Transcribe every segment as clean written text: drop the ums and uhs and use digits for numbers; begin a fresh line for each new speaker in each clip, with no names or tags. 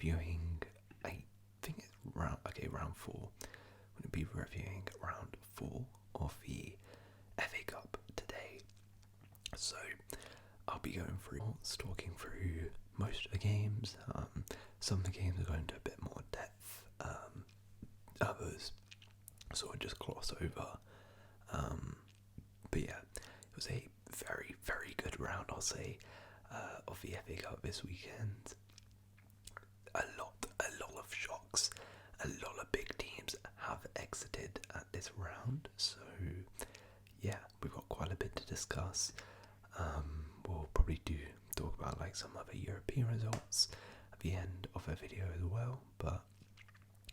reviewing, I think it's round 4. We're going to be reviewing round 4 of the FA Cup today. So I'll be going through, talking through most of the games. Some of the games are going to a bit more depth. Others sort of just gloss over. But yeah, it was a very, very good round, I'll say, of the FA Cup this weekend. A lot of shocks. A lot of big teams have exited at this round. So yeah, we've got quite a bit to discuss. We'll probably talk about like some other European results at the end of a video as well. But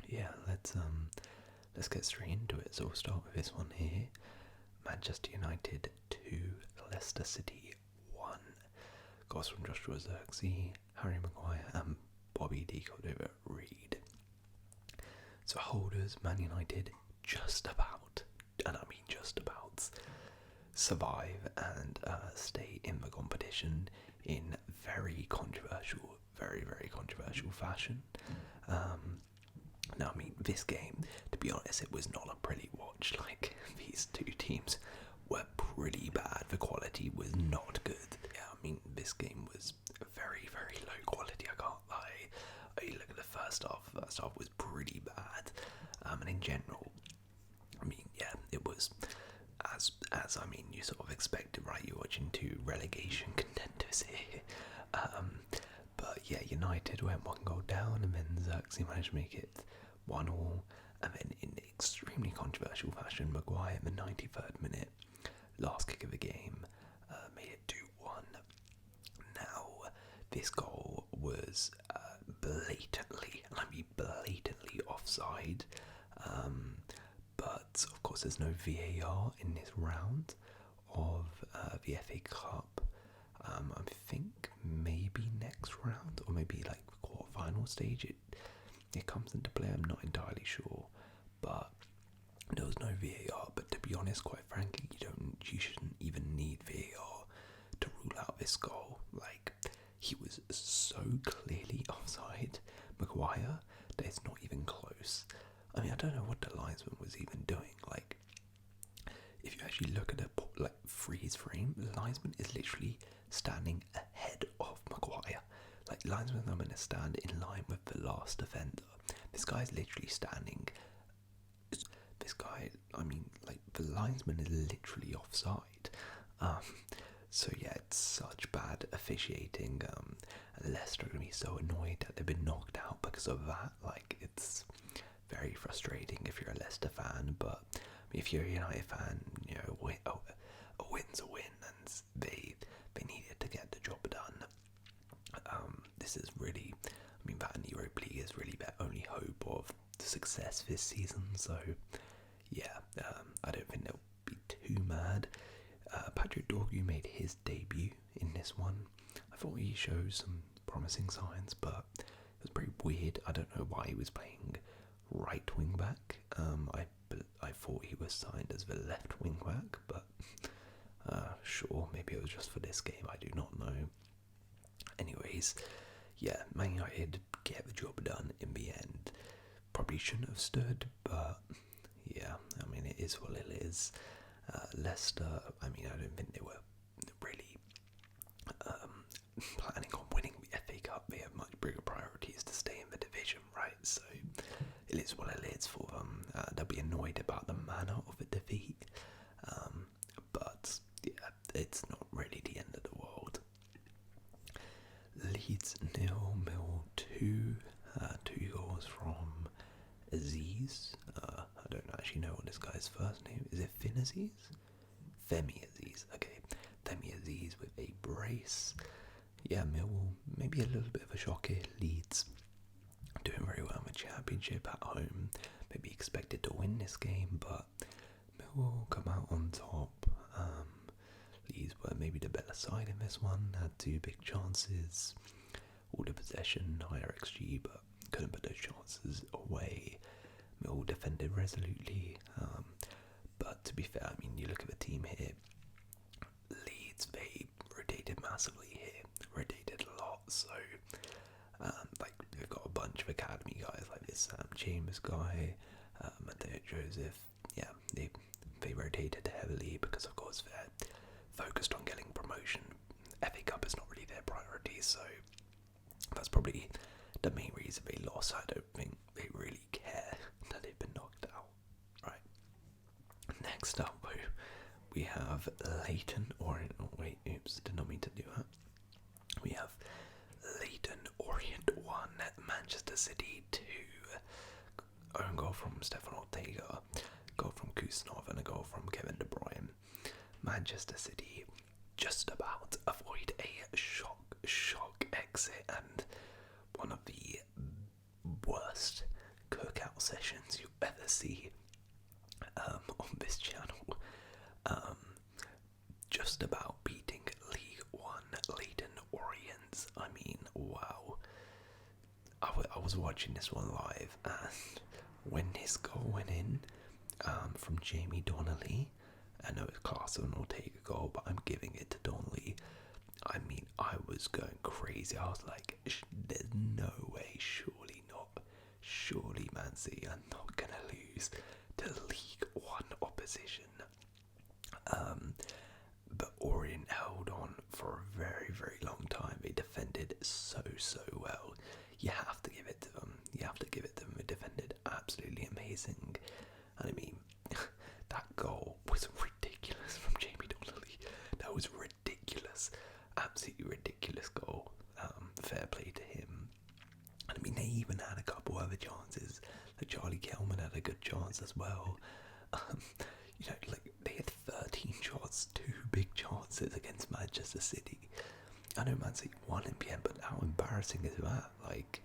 yeah, let's get straight into it. So we'll start with this one here. Manchester United 2, Leicester City 1. Goals from Joshua Zirkzee, Harry Maguire and Bobby D. Cordova-Reid. So holders, Man United just about, and I mean just about, survive and stay in the competition in very controversial fashion. Now, I mean, this game, to be honest, it was not a pretty watch. Like, these two teams were pretty bad. The quality was not good. Yeah, I mean, this game was very, very low quality, I can't lie. You look at the first half was pretty bad. And in general, I mean, yeah, it was as I mean, you sort of expected, right? You're watching two relegation contenders here. But yeah, United went 1 goal down, and then Zirkzee managed to make it 1-1, and then in extremely controversial fashion, Maguire in the 93rd minute, last kick of the game, made it 2-1. Now, this goal was blatantly, and I mean blatantly, offside. But of course, there's no VAR in this round of the FA Cup. I think maybe next round, or maybe like the quarterfinal stage, it comes into play. I'm not entirely sure, but there was no VAR. But to be honest, quite frankly, you shouldn't even need VAR to rule out this goal. Like, he was so clearly offside, Maguire, that it's not even close. I mean, I don't know what the linesman was even doing. Like, if you actually look at a freeze frame, the linesman is literally standing ahead of Maguire. Like, linesman's not going to stand in line with the last defender. This guy's literally standing. This guy, I mean, like, the linesman is literally offside. So yeah, it's such bad officiating. Leicester are going to be so annoyed that they've been knocked out because of that. Like, it's very frustrating if you're a Leicester fan, but if you're a United fan, you know, a win's a win, and they needed to get the job done. This is really, I mean, that in the Europa League is really their only hope of success this season. So yeah, I don't think they'll be too mad. Patrick Dorgu made his debut in this one. I thought he showed some promising signs, but it was pretty weird. I don't know why he was playing right wing back. I thought he was signed as the left wing back, but sure, maybe it was just for this game. I do not know. Anyways, yeah, Man United get the job done in the end. Probably shouldn't have stood, but yeah, I mean, it is what it is. Leicester, I mean, I don't think they were really planning on winning the FA Cup. They have much bigger priorities to stay in the division, right? So it is what it is for them. They'll be annoyed about the manner of the defeat, but yeah, it's not really the end of the world. Leeds 0, Millwall 2. 2 goals from Aziz. I don't actually know what this guy's first name is. It Finn Aziz? Femi Aziz. Okay, Femi Aziz with a brace. Yeah, Millwall, maybe a little bit of a shock here. Leeds doing very well in the Championship at home. Maybe expected to win this game, but Millwall come out on top. Leeds were maybe the better side in this one. Had 2 big chances. All the possession, higher XG, but couldn't put those chances away. Millwall defended resolutely. But to be fair, I mean, you look at the team here. Leeds, they rotated massively here. Rotated a lot. So, like, they've got a Chambers guy, Matteo Joseph. Yeah, they rotated heavily because of course they're focused on getting promotion. FA Cup is not really their priority, so that's probably the main reason they lost. I don't think they really care that they've been knocked out. Right. Next up, we have Leyton, Orient. Oh, wait, oops, did not mean to do that. We have Leyton, Orient 1, Manchester City 2. Own goal from Stefan Ortega, goal from Kuznov, and a goal from Kevin De Bruyne. Manchester City just about avoid a shock exit, and one of the worst cookout sessions you ever see on this channel. Just about beating League One Leyton Orient. I mean, wow. I was watching this one live, and when this goal went in from Jamie Donnelly, I know it's class of an Ortega goal, but I'm giving it to Donnelly. I mean, I was going crazy. I was like, there's no way, surely not. Surely Man City are not going to lose to League One opposition. But Orient held on for a very, very long time. They defended so well. You have to give it to them. They defended absolutely amazing. And I mean, that goal was ridiculous from Jamie Donnelly. That was ridiculous. Absolutely ridiculous goal. Fair play to him. And I mean, they even had a couple other chances. Like Charlie Kelman had a good chance as well. Like they had 13 shots, 2 big chances against Manchester City. I know Man City won in the end, but how embarrassing is that? Like,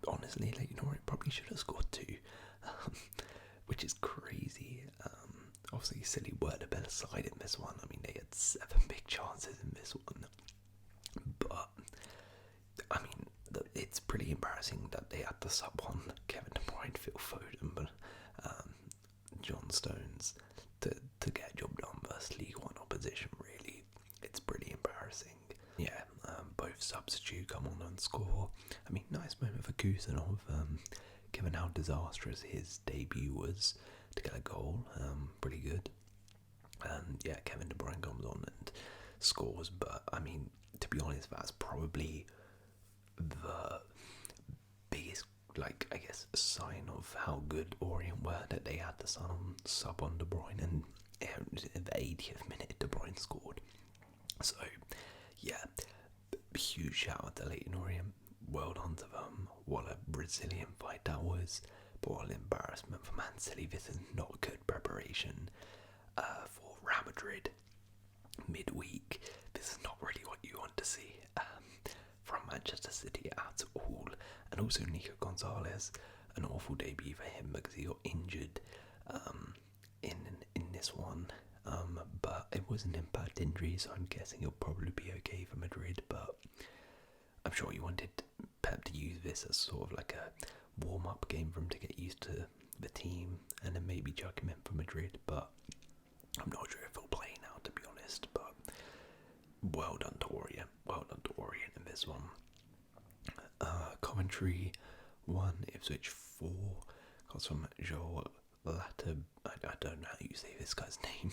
honestly, like, it probably should have scored 2, which is crazy. Obviously, City were the better side in this one. I mean, they had 7 big chances in this one, but I mean, it's pretty embarrassing that they had to sub on Kevin De Bruyne, Phil Foden, but John Stones to get a job done versus League One opposition. Really, it's pretty embarrassing. Yeah, both substitute come on and score. I mean, nice moment for Kuznov, given how disastrous his debut was, to get a goal. Pretty good. And yeah, Kevin De Bruyne comes on and scores. But I mean, to be honest, that's probably the biggest, like, I guess, sign of how good Orient were, that they had to sub on De Bruyne, and in the 80th minute De Bruyne scored. So yeah, huge shout out to Leyton Orient. Well done to them. What a Brazilian fight that was. But what an embarrassment for Man City. This is not good preparation for Real Madrid midweek. This is not really what you want to see from Manchester City at all. And also Nico Gonzalez, an awful debut for him because he got injured in this one. But it was an impact injury, so I'm guessing he'll probably be okay for Madrid. But I'm sure you wanted Pep to use this as sort of like a warm-up game for him to get used to the team, and then maybe chuck him in for Madrid. But I'm not sure if he'll play now, to be honest. But well done to Orient. Well done to Orient in this one. Coventry 1, Ipswich 4. Comes from Joel Latter. I don't know how you say this guy's name.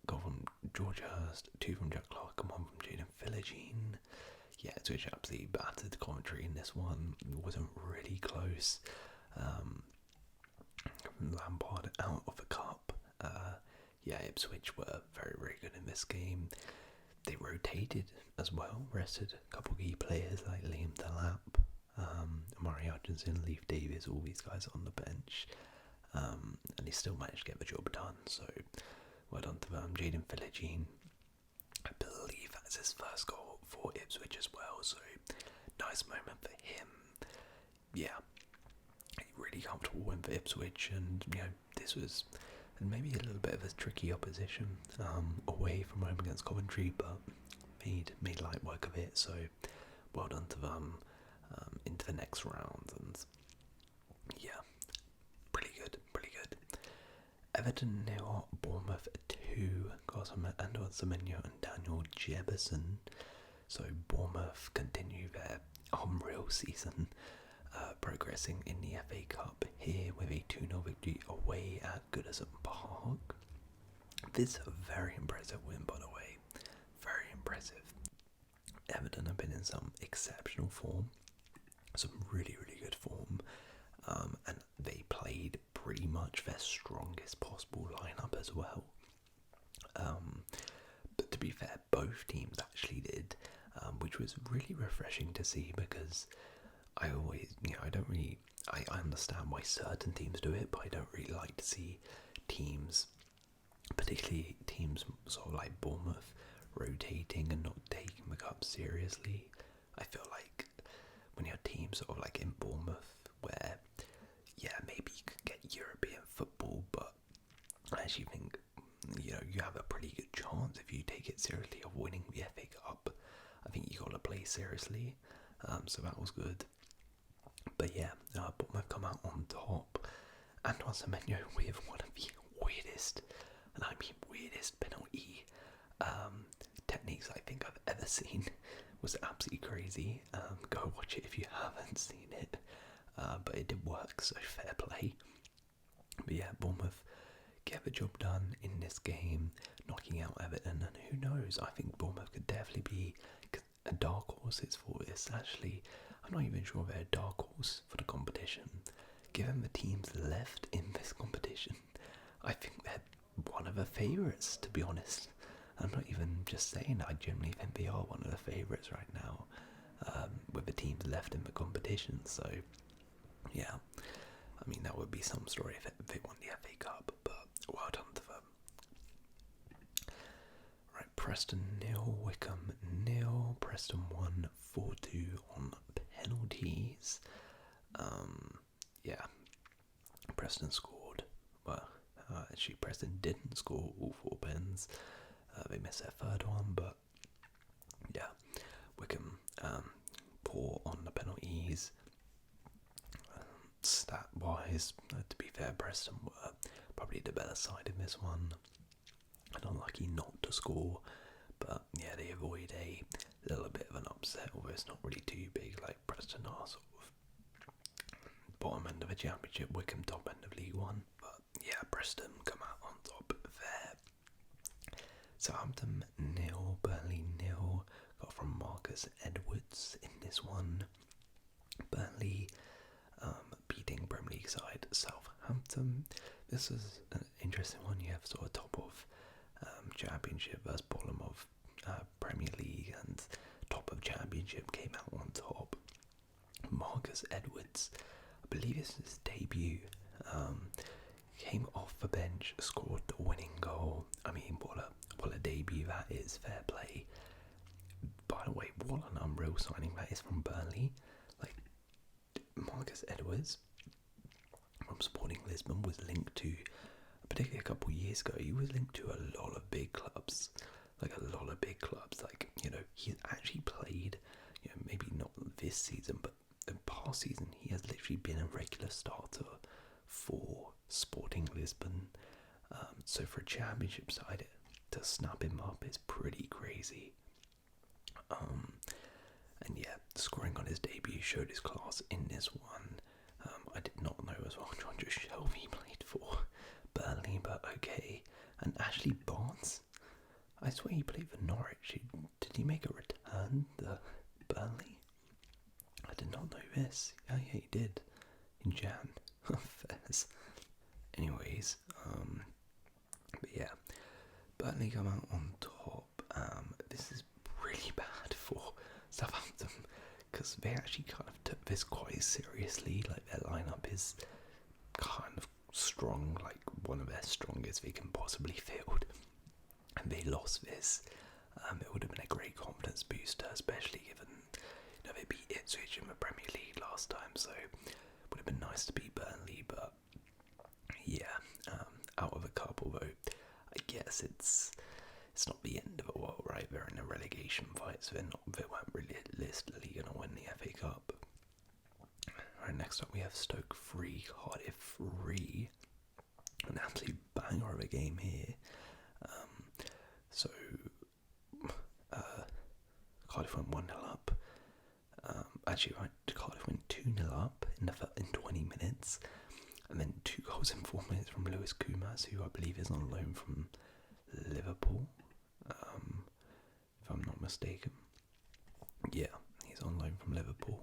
Goal from George Hurst, 2 from Jack Clark, and 1 from Jaden Philogene. Yeah, Ipswich absolutely battered Coventry in this one. It wasn't really close. Lampard out of the cup. Yeah, Ipswich were very, very good in this game. They rotated as well, rested a couple key players like Liam Delap, Amari Hutchinson, Leif Davis, all these guys on the bench. And they still managed to get the job done, so well done to them. Jaden Philogene, I believe that's his first goal for Ipswich as well, so nice moment for him. Yeah, really comfortable win for Ipswich, and this was maybe a little bit of a tricky opposition away from home against Coventry, but made light work of it, so well done to them into the next round. And yeah, pretty good. Everton 0, Bournemouth 2, goals from Antoine Semenyo and Daniel Jefferson. So Bournemouth continue their unreal season. progressing in the FA Cup here with a 2-0 victory away at Goodison Park. This is a very impressive win, by the way. Very impressive. Everton have been in some exceptional form, some really, really good form, and they played pretty much their strongest possible lineup as well. But to be fair, both teams actually did, which was really refreshing to see, because I always, I understand why certain teams do it, but I don't really like to see teams, particularly teams sort of like Bournemouth, rotating and not taking the cup seriously. I feel like when you have teams sort of like in Bournemouth, where, yeah, maybe you could get European football, but I actually think, you have a pretty good chance if you take it seriously of winning the FA Cup. I think you got to play seriously, so that was good. But yeah, Bournemouth come out on top. Antoine Semenyo with one of the weirdest, and I mean weirdest, penalty techniques I think I've ever seen. Was absolutely crazy. Go watch it if you haven't seen it. But it did work, so fair play. But yeah, Bournemouth get the job done in this game, knocking out Everton, and who knows, I think Bournemouth could definitely be a dark horses for this. Actually, I'm not even sure they're a dark horse for the competition. Given the teams left in this competition, I think they're one of the favourites, to be honest. I'm not even just saying that, I genuinely think they are one of the favourites right now, with the teams left in the competition. So, yeah, I mean, that would be some story if they won the FA Cup, but well done to them. Right, Preston 0, Wycombe 0. Preston won 4-2 on penalties. Yeah, Preston scored. Well, actually, Preston didn't score all 4 pens. They missed their third one, but yeah, Wycombe poor on the penalties. Stat-wise, to be fair, Preston were probably the better side in this one, and unlucky not to score. But yeah, they avoid a little bit of an upset, although it's not really too big. Like Preston are sort of bottom end of the Championship, Wycombe top end of League One. But yeah, Preston come out on top there. Southampton 0, Burnley 0. Got from Marcus Edwards in this one. Burnley beating Premier League side Southampton. This is an interesting one. You have sort of top of Championship versus bottom of Premier League, and top of Championship came out on top. Marcus Edwards, I believe it's his debut, came off the bench, scored the winning goal. I mean, what a debut that is, fair play. By the way, what an unreal signing that is from Burnley. Like, Marcus Edwards from Sporting Lisbon was linked to, particularly a couple of years ago, he was linked to a lot of big clubs. Like, he's actually played, maybe not this season, but the past season, he has literally been a regular starter for Sporting Lisbon. So for a Championship side to snap him up is pretty crazy. And yeah, scoring on his debut showed his class in this one. I did not know as well John Shelby played for Burnley, but okay. And Ashley Barnes, I swear he played for Norwich. Did he make a return to Burnley? I did not know this. Yeah, he did. In Jan. Fairs. Anyways, but yeah, Burnley come out on top. This is really bad for Southampton, because they actually kind of took this quite seriously. Like, their lineup is kind of strong, like one of their strongest they can possibly field, and they lost this. It would have been a great confidence booster, especially given they beat Ipswich in the Premier League last time, so it would have been nice to beat Burnley. But yeah, out of a cup, although I guess it's not the end of the world, right? They're in a relegation fight, so they weren't really realistically going to win the FA Cup. Alright, next up we have Stoke 3, Cardiff 3. An absolute banger of a game here. Cardiff went 1-0 up. Actually, right, Cardiff went 2-0 up in 20 minutes, and then 2 goals in 4 minutes from Lewis Kumas, who I believe is on loan from Liverpool, if I'm not mistaken. Yeah, he's on loan from Liverpool.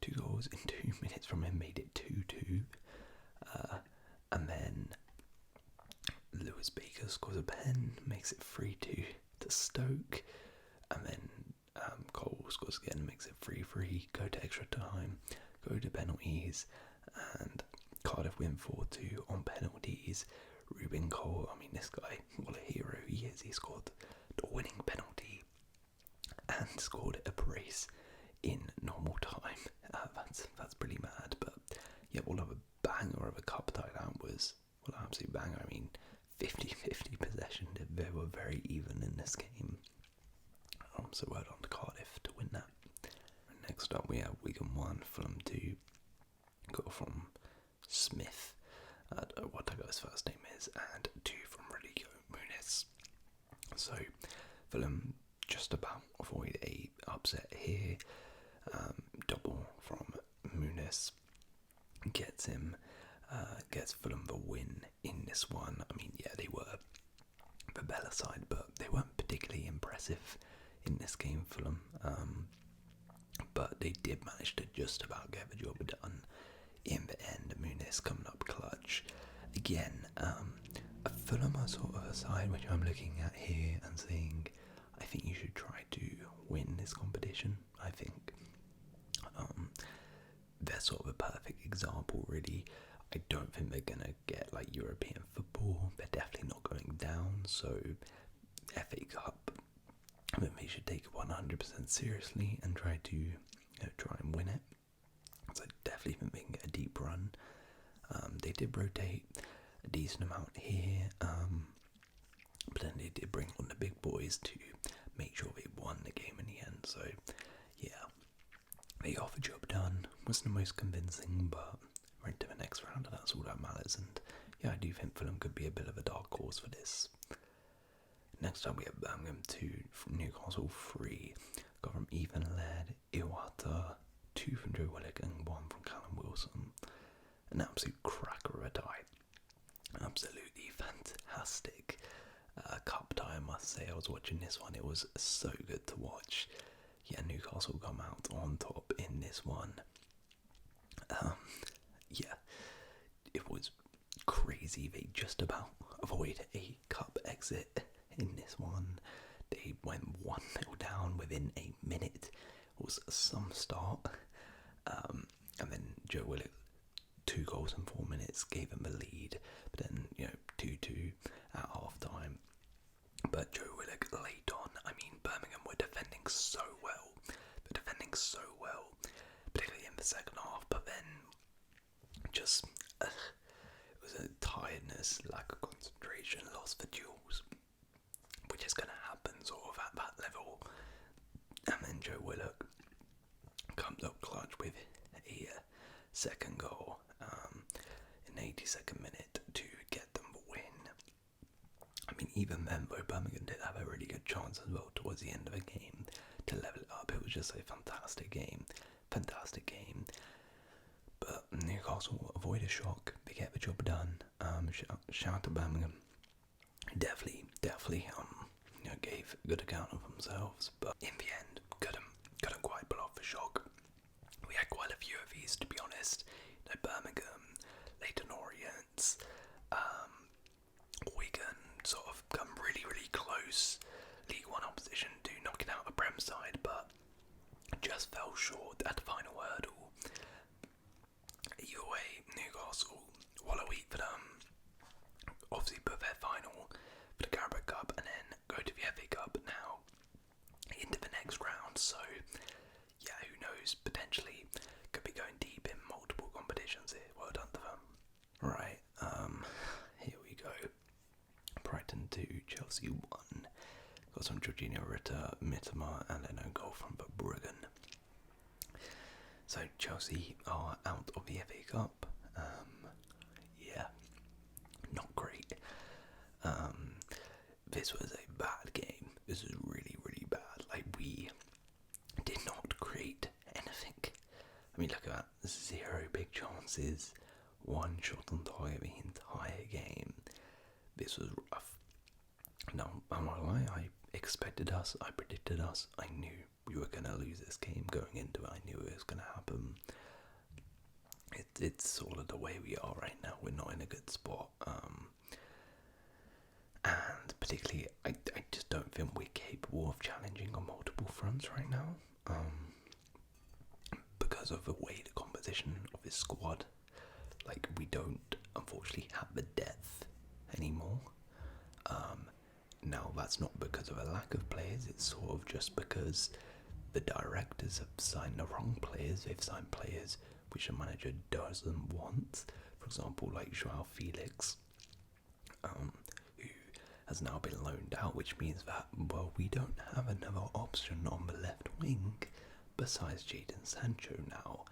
2 goals in 2 minutes from him made it 2-2, and then Lewis Baker scores a pen, makes it 3-2 to Stoke, and then Cole scores again, makes it 3-3, go to extra time, go to penalties, and Cardiff win 4-2 on penalties. Ruben Cole, I mean, this guy, what a hero he is. He scored the winning penalty and scored a brace in normal time. That's pretty mad, but yeah, we'll have a banger of a cup tie. That was, well, an absolute banger. I mean, 50-50 possession. They were very even in this game. So well done to Cardiff to win that. Next up, we have Wigan 1, Fulham 2. Goal from Smith. What I got his first name is, and 2 from Rodrigo Muniz. So Fulham just about avoid a upset here. Double from Muniz gets Fulham the win in this one. I mean, yeah, they were the better side, but they weren't particularly impressive in this game, Fulham. But they did manage to just about get the job done in the end. Muniz coming up clutch. Again, Fulham are sort of a side which I'm looking at here and saying, I think you should try to win this competition. I think they're sort of a perfect example, really. I don't think they're going to get like European football. They're definitely not going down, so FA Cup, I think they should take it 100% seriously and try to try and win it. So I definitely think they can get a deep run. They did rotate a decent amount here, but then they did bring on the big boys to make sure they won the game in the end. So yeah, they got the job done. Wasn't the most convincing, but we're into the next round and that's all that matters. And yeah, I do think Fulham could be a bit of a dark horse for this. Next up we have Birmingham 2 from Newcastle 3. Got from Ethan Laird, Iwata, 2 from Joe Willock and 1 from Callum Wilson. An absolute cracker of a tie. Absolutely fantastic cup tie, I must say. I was watching this one, it was so good to watch. Yeah, Newcastle come out on top in this one. Yeah, it was crazy. They just about avoided a cup exit in this one. They went 1-0 down within a minute. It was some start. And then Joe Willock, 2 goals in 4 minutes, gave them the lead. But then, 2-2 at half time. But Joe Willock laid on. I mean, Birmingham were defending so well. Particularly in the second half. But then, just, it was a tiredness, lack of concentration, lost the duels, which is going to happen sort of at that level. And then Joe Willock comes up clutch with a second goal in the 82nd minute to get them the win. I mean, even then, though, Birmingham did have a really good chance as well towards the end of the game to level it up. It was just a fantastic game. But Newcastle avoid a shock. They get the job done. Shout out to Birmingham. Definitely, gave a good account of themselves. But in the end, couldn't quite pull off the shock. We had quite a few of these, to be honest. Birmingham, Leyton, Orient, Wigan sort of come really, really close. League One opposition to knocking out the Prem side, but just fell short at the final hurdle. Either way, Newcastle, what a week for them. Obviously put their final for the Carabao Cup and then go to the FA Cup now into the next round. So yeah, who knows, potentially could be going deep in multiple competitions here. Well done to them. Right, here we go. Brighton 2, Chelsea 1. Got some Jorginho, Ritter, Mitoma, and then a goal from Bruggen. So Chelsea are out of the FA Cup. Yeah, not great. This was a bad game. This was really, really bad. Like, we did not create anything passes, 1 shot on target the entire game. This was rough. Now, I'm not gonna lie, I expected us, I predicted us, I knew we were going to lose this game going into it, I knew it was going to happen. It's sort of the way we are right now, we're not in a good spot, and particularly, I just don't think we're capable of challenging on multiple fronts right now, because of the way the composition of this squad. Like, we don't, unfortunately, have the depth anymore. Now, that's not because of a lack of players, it's sort of just because the directors have signed the wrong players. They've signed players which the manager doesn't want. For example, like João Felix, who has now been loaned out, which means that, well, we don't have another option on the left wing besides Jadon Sancho now.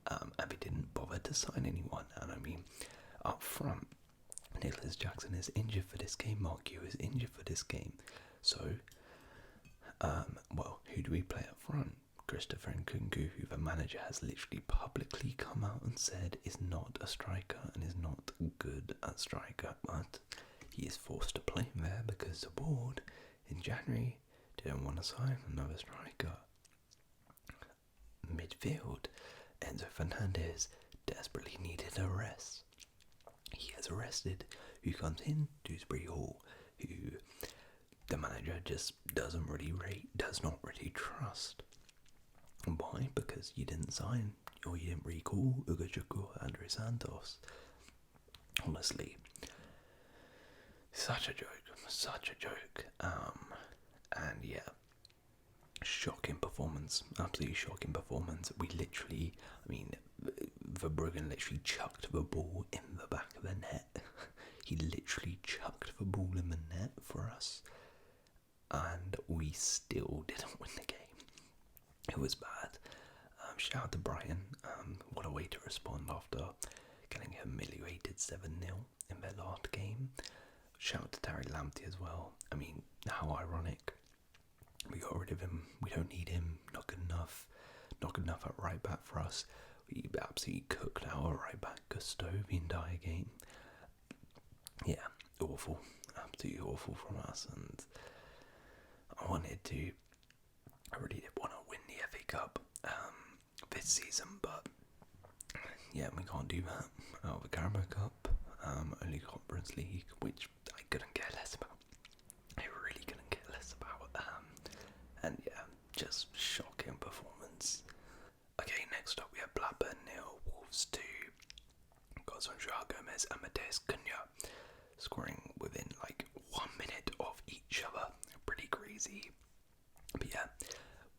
And they didn't bother to sign anyone. And I mean, up front, Nicholas Jackson is injured for this game, Mark Yu is injured for this game. So, well, who do we play up front? Christopher Nkunku, who the manager has literally publicly come out and said is not a striker and is not good at striker, but he is forced to play there because the board in January didn't want to sign another striker. Midfield, Enzo Fernandez desperately needed a rest. He has arrested. Who comes in? Dewsbury Hall, who the manager just doesn't really rate, does not really trust. Why? Because you didn't sign, or you didn't recall Hugo Chukwu, Andre Santos. Honestly, such a joke. And yeah, shocking performance, absolutely shocking performance. We literally, I mean, Verbruggen literally chucked the ball in the back of the net. He literally chucked the ball in the net for us, and we still didn't win the game. It was bad. Shout out to Brian. What a way to respond after getting humiliated 7-0 in their last game. Shout out to Terry Lamptey as well. I mean, how ironic. We got rid of him. We don't need him. Not good enough. Not good enough at right back for us. We absolutely cooked our right back Gusto the entire game. Yeah, awful. Absolutely awful from us. And I really did want to win the FA Cup this season, but yeah, we can't do that. Out of the Carabao Cup, only Conference League, which I couldn't care less about. I really couldn't care less about. And yeah, just shocking performance. Okay, next up we have Blackburn 0, Wolves 2. Got some Joao Gomez and Mateus Cunha scoring within like 1 minute of each other. Pretty crazy. But yeah,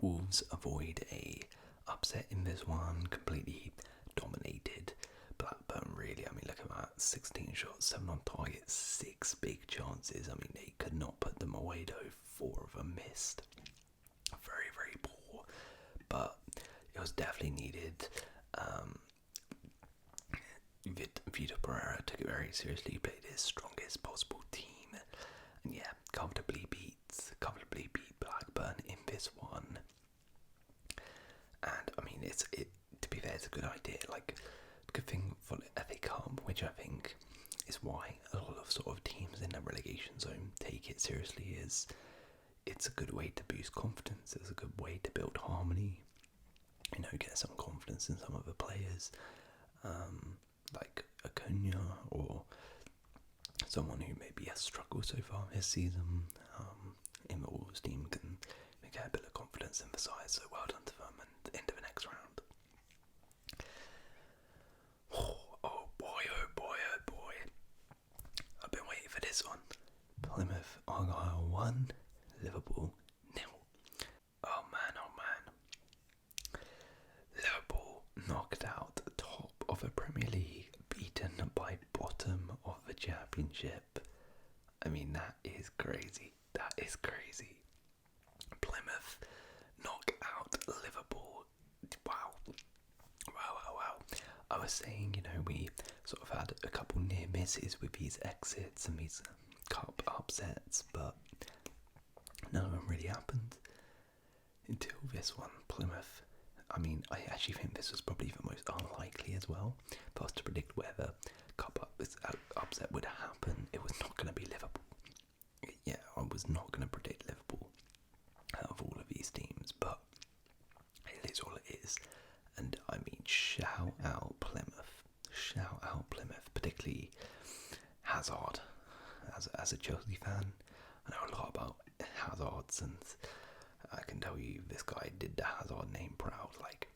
Wolves avoid a upset in this one, completely dominated Blackburn really. I mean, look at that, 16 shots, 7 on target, 6 big chances. I mean, they could not put them away though, 4 of them missed. Very, very poor, but it was definitely needed. Vitor Pereira took it very seriously, played his strongest possible team, and yeah, comfortably beat Blackburn in this one. And I mean, to be fair, it's a good idea. Like, good thing for the FA Cup, which I think is why a lot of sort of teams in the relegation zone take it seriously. Is it's a good way to boost confidence. It's a good way to build harmony. You know, get some confidence in some of the players, like Acuna or someone who maybe has struggled so far this season. In the Wolves team can get a bit of confidence in the side. So well done to them, and into the next round. Oh boy. I've been waiting for this one. Plymouth Argyle 1, Liverpool 0. Oh man. Liverpool knocked out the top of the Premier League, beaten by bottom of the Championship. I mean, that is crazy. Plymouth knock out Liverpool. Wow. I was saying, you know, we sort of had a couple near misses with these exits and these cup upsets, but none of them really happened until this one. Plymouth I mean, I actually think this was probably the most unlikely as well for us to predict where the cup upset would happen. It was not going to be Liverpool. Yeah, I was not going to predict Liverpool out of all of these teams, but it is all it is. And I mean, shout out Plymouth, particularly Hazard. As a Chelsea fan, I know a lot about Hazards, and I can tell you this guy did the Hazard name proud. Like,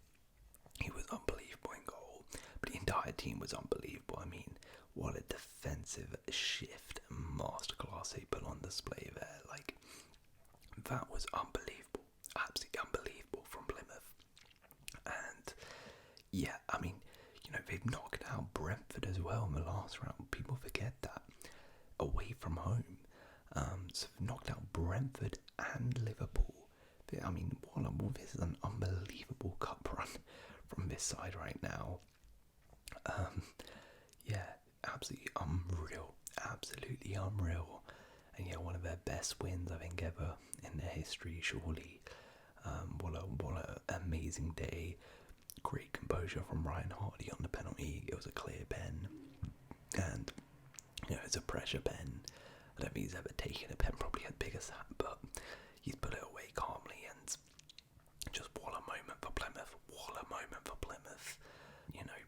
he was unbelievable in goal, but the entire team was unbelievable. I mean, what a defensive shift and masterclass they put on display there. Like, that was unbelievable, absolutely unbelievable from Plymouth. And yeah, I mean, you know, they've knocked out Brentford as well in the last round. People forget that, away from home. So they've knocked out Brentford and Liverpool. I mean, this is an unbelievable cup run from this side right now. Yeah, absolutely unreal. And yeah, one of their best wins, I think, ever in their history, surely. What an amazing day. Great composure from Ryan Hardy on the penalty. It was a clear pen, and you know, it's a pressure pen. I don't think he's ever taken a pen probably as big as that, but he's put it away calmly, and just what a moment for Plymouth. You know,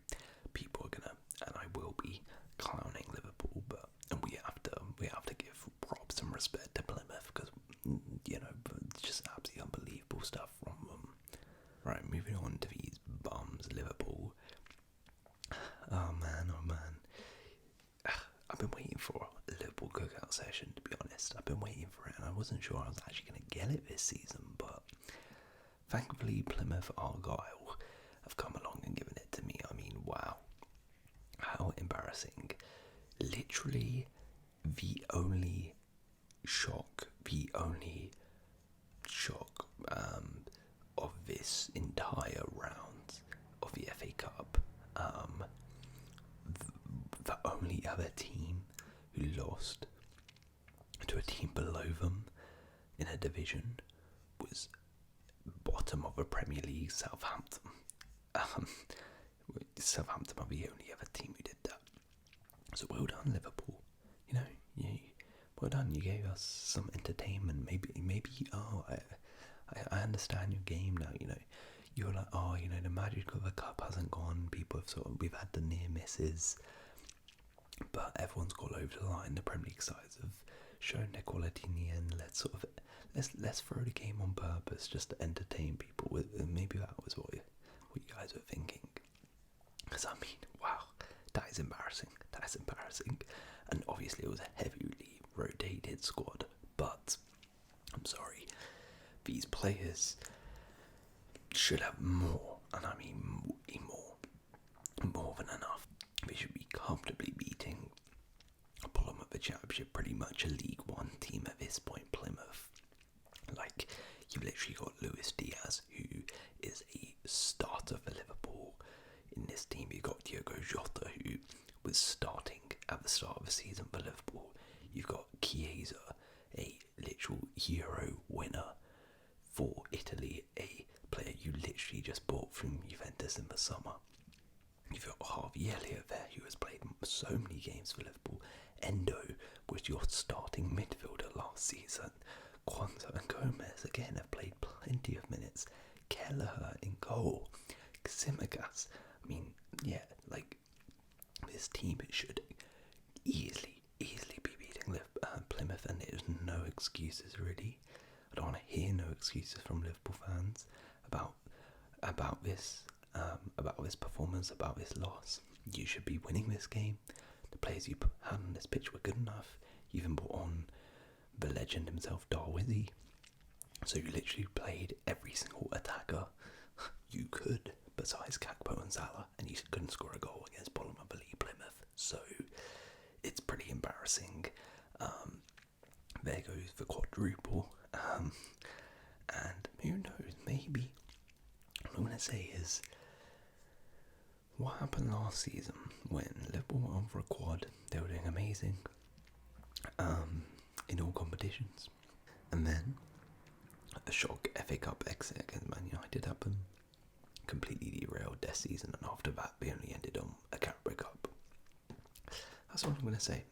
people are gonna, and I will be, clowning Liverpool, but we have to give props and respect to Plymouth, because, you know, it's just absolutely unbelievable stuff from them. Right, moving on to these bums, Liverpool. Oh man. I've been waiting for a Liverpool cookout session, to be honest. I've been waiting for it, and I wasn't sure I was actually going to get it this season, but thankfully Plymouth Argyle have come along and given it to me. I mean, wow. How embarrassing. Literally the only shock of this entire round of the FA Cup. The only other team who lost to a team below them in a division was bottom of the Premier League, Southampton. Southampton are the only other team who did that. So well done, Liverpool. You know, well done. You gave us some entertainment. Maybe. Oh, I understand your game now. You know, you're like, oh, you know, the magic of the cup hasn't gone. We've had the near misses, but everyone's got over the line. The Premier League sides have shown their quality in the end. Let's throw the game on purpose just to entertain people. Maybe that was what you guys were thinking. Because I mean, wow, that is embarrassing. And obviously it was a heavily rotated squad, but I'm sorry, these players should have more, and I mean more than enough. They should be comfortably beating Fulham at the Championship, pretty much a League One team at this point, Plymouth. Like, you've literally got Luis Diaz, who is a starter for Liverpool. In this team, you've got Diogo Jota, who was starting at the start of the season for Liverpool. You've got Chiesa, a literal Euro winner for Italy, a player you literally just bought from Juventus in the summer. You've got Javier there, who has played so many games for Liverpool. Endo was your starting midfielder last season. Kwanzaa and Gomez again have played plenty of minutes. Kelleher in goal. Tsimikas. I mean, yeah, like, this team should easily be beating Plymouth, and there's no excuses really. I don't want to hear no excuses from Liverpool fans about this performance, about this loss. You should be winning this game. The players you had on this pitch were good enough. You even brought on the legend himself, Darwizzy. So you literally played every single attacker you could, besides Gakpo and Salah, and you couldn't score a goal against bottom of the league Plymouth. So it's pretty embarrassing. There goes the quadruple. And who knows, maybe, what I'm going to say is, what happened last season when Liverpool went on for a quad? They were doing amazing in all competitions. And then a shock FA Cup exit against Man United happened. completely derailed their season, and after that they only ended on a Carabao Cup. That's all I'm going to say.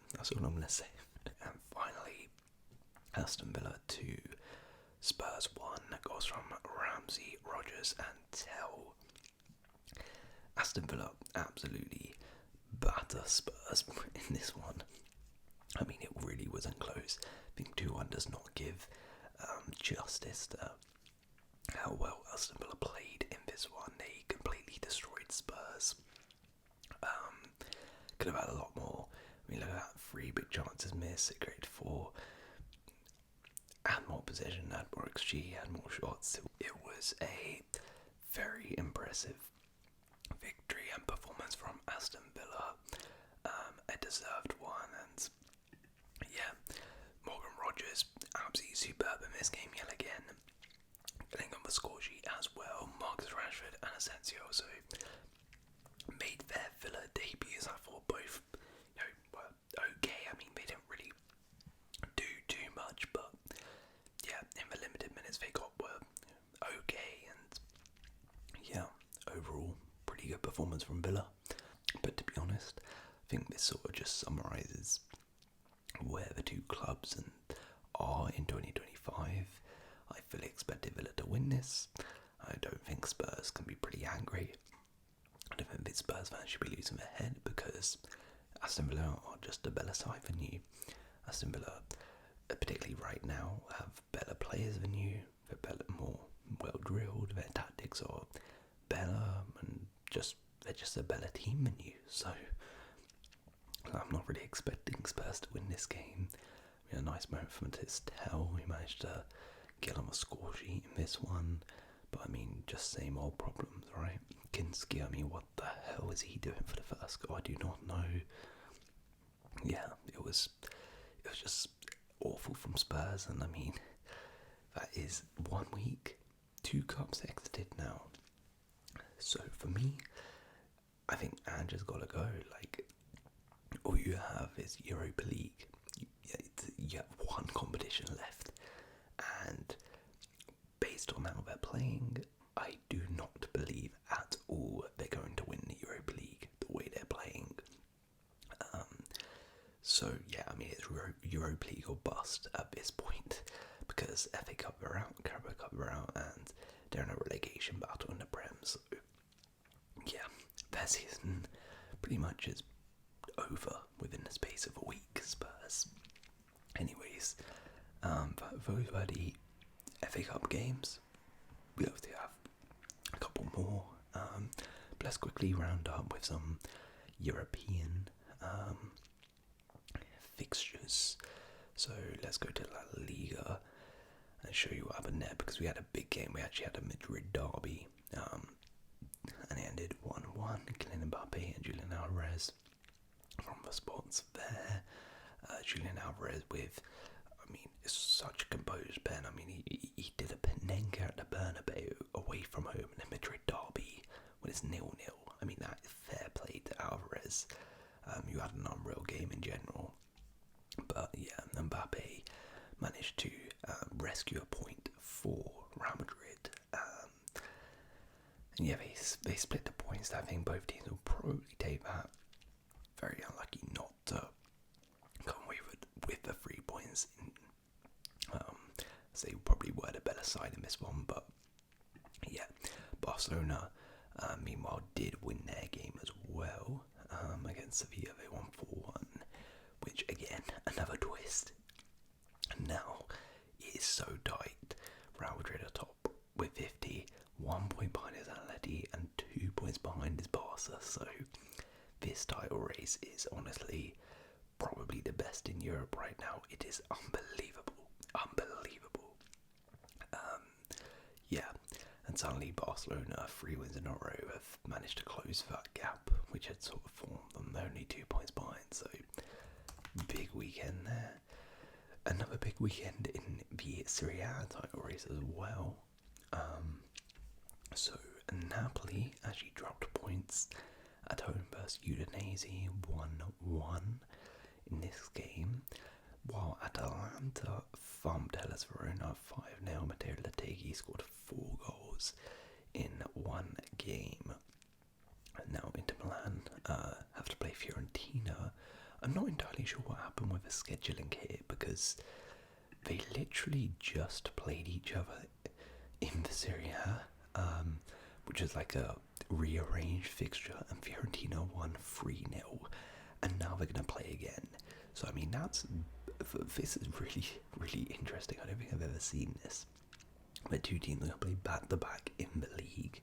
And finally, Aston Villa 2, Spurs 1. Goals from Ramsey, Rogers and Tell. Aston Villa absolutely batter Spurs in this one. I mean, it really wasn't close. I think 2-1 does not give justice to how well Aston Villa played in this one. They completely destroyed Spurs. Could have had a lot more. I mean, look at that, 3 big chances missed, it created 4. Had more possession, had more XG, had more shots. It was a very impressive victory and performance from Aston Villa. A deserved one, and yeah, Morgan Rogers absolutely superb in this game yet again. Getting on the score sheet as well. Marcus Rashford and Asensio also made their Villa debuts. I thought both, were okay. I mean, they didn't really do too much, but yeah, in the limited minutes they got were okay, and yeah, overall pretty good performance from Villa. But to be honest, I think this sort of just summarises where the two clubs are in 2025. I fully expected Villa to win this. I don't think Spurs can be pretty angry. I don't think Spurs fans should be losing their head, because Aston Villa are just a better side than you. Aston Villa, particularly right now, have better players than you. They're better, more well drilled. Their tactics are better, and they're just a better team than you. So I'm not really expecting Spurs to win this game. I mean, a nice moment for Matisse Tell. He managed to get on the score sheet in this one. But I mean, just same old problems, right? Kinski, I mean, what the hell is he doing for the first goal? I do not know. Yeah, it was just awful from Spurs, and I mean, that is 1 week, 2 cups exited now. So for me, I think Ange's got to go. Like, all you have is Europa League. You have 1 competition left, and based on how they're playing, I do not believe at all they're going to win the Europa League the way they're playing. So yeah, I mean, it's Europa League or bust at this point, because FA Cup are out, Carabao Cup are out, and they're in a relegation battle in the Prem. So yeah, their season pretty much is over within the space of a week, Spurs. Anyways, those were the FA Cup games. We obviously have a couple more. But let's quickly round up with some European fixtures. So let's go to La Liga and show you what happened there, because we had a big game. We actually had a Madrid derby, and it ended 1-1. Kylian Mbappe and Julian Alvarez from the spots there. Julian Alvarez with, I mean, it's such a composed pen. I mean, he did a Penenka at the Bernabeu away from home in a Madrid derby when it's 0-0. I mean, that is fair play to Alvarez. You had an unreal game in general. But yeah, Mbappe managed to rescue a point for Real Madrid. And yeah, they split the points. I think both teams will probably take that. Very unlucky not to come away with the 3 points. So they probably were the better side in this one. But yeah, Barcelona, meanwhile, did win their game as well against Sevilla. They won 4-1, which again, another twist. Now it is so tight. Real Madrid are top with 50, 1 point behind his Atleti and 2 points behind his Barca. So this title race is honestly probably the best in Europe right now. It is unbelievable. Yeah, and suddenly Barcelona, 3 wins in a row, have managed to close that gap, which had sort of formed them. They're only 2 points behind, so big weekend there. Another big weekend in the Serie A title race as well. So Napoli actually dropped points at home versus Udinese, 1-1 in this game, while Atalanta thumped Hellas Verona 5-0. Matteo Lategui scored 4 goals in one game. I'm not entirely sure what happened with the scheduling here, because they literally just played each other in the Serie A, which is like a rearranged fixture, and Fiorentina won 3-0, and now they're going to play again. So I mean, this is really, really interesting. I don't think I've ever seen this. The two teams are going to play back-to-back in the league.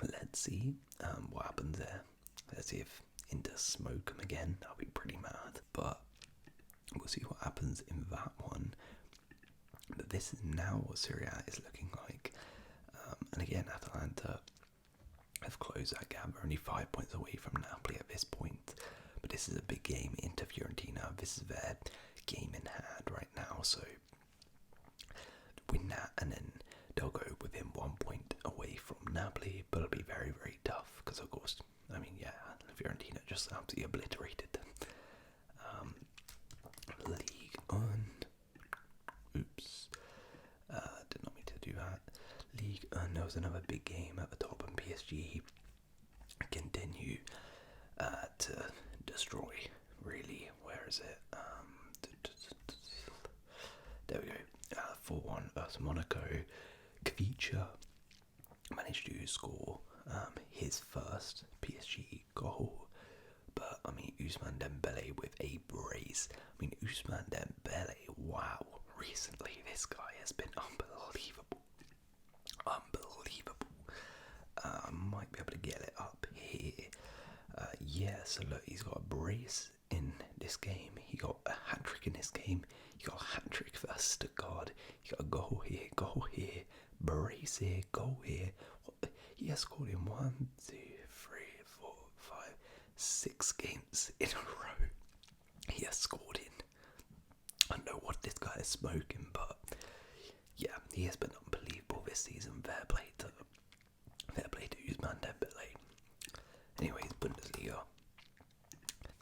Let's see what happens there. Let's see if Inter smoke them again. That'll be pretty mad. But we'll see what happens in that one. But this is now what Serie A is looking like. And again, Atalanta have closed that gap. They're only 5 points away from Napoli at this point. But this is a big game into Fiorentina. This is their game in hand right now. So win that, and then they'll go within 1 point away from Napoli. But it'll be very, very tough because, of course, I mean, yeah, Fiorentina just absolutely obliterated them. League on. Oops. Did not mean to do that. League on. There was another big game at the top, and PSG continue to destroy. Really, where is it? There we go. 4-1 versus Monaco. Kvicha managed to score his first PSG goal. But, I mean, Ousmane Dembele with a brace. I mean, Ousmane Dembele, wow. Recently, this guy has been unbelievable. Unbelievable. Might be able to get it up here. Yeah, so look, he's got a brace in this game. He got a hat-trick in this game. He got a hat-trick versus Stuttgart. He got a goal here, brace here, goal here. What? He has scored in 1, 2, 3, 4, 5, 6 games in a row. He has scored in. I don't know what this guy is smoking, but yeah, he has been unbelievable this season. Fair play to Ousmane Dembele. Anyways, Bundesliga.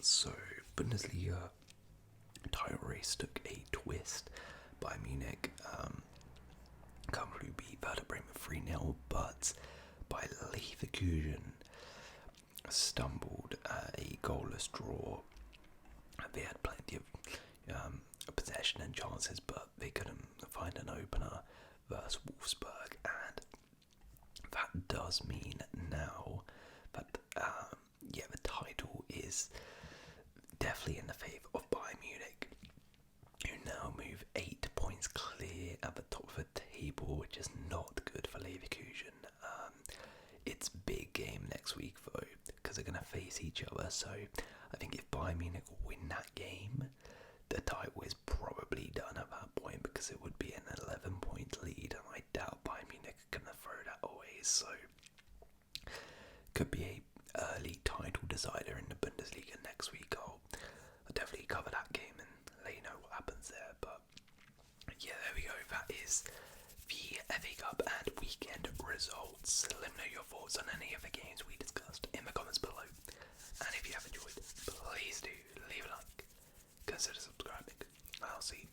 So, Bundesliga title race took a twist. Bayern Munich comfortably beat Werder Bremen 3-0, but by Leverkusen stumbled a goalless draw. They had plenty of possession and chances, but they couldn't find an opener versus Wolfsburg, and that does mean now that the title is definitely in the favour of Bayern Munich, who now move 8 points clear at the top of the table, which is not good for Leverkusen. It's big game next week though, because they're going to face each other. So I think if Bayern Munich win that game, the title is probably done at that point, because it would be an 11-point lead, and I doubt Bayern Munich are going to throw that away. So could be a early title decider in the Bundesliga next week. I'll definitely cover that game and let you know what happens there. But yeah, there we go. That is the FA Cup and weekend results. Let me know your thoughts on any of the games we discussed in the comments below. And if you have enjoyed, please do leave a like, consider subscribing. I'll see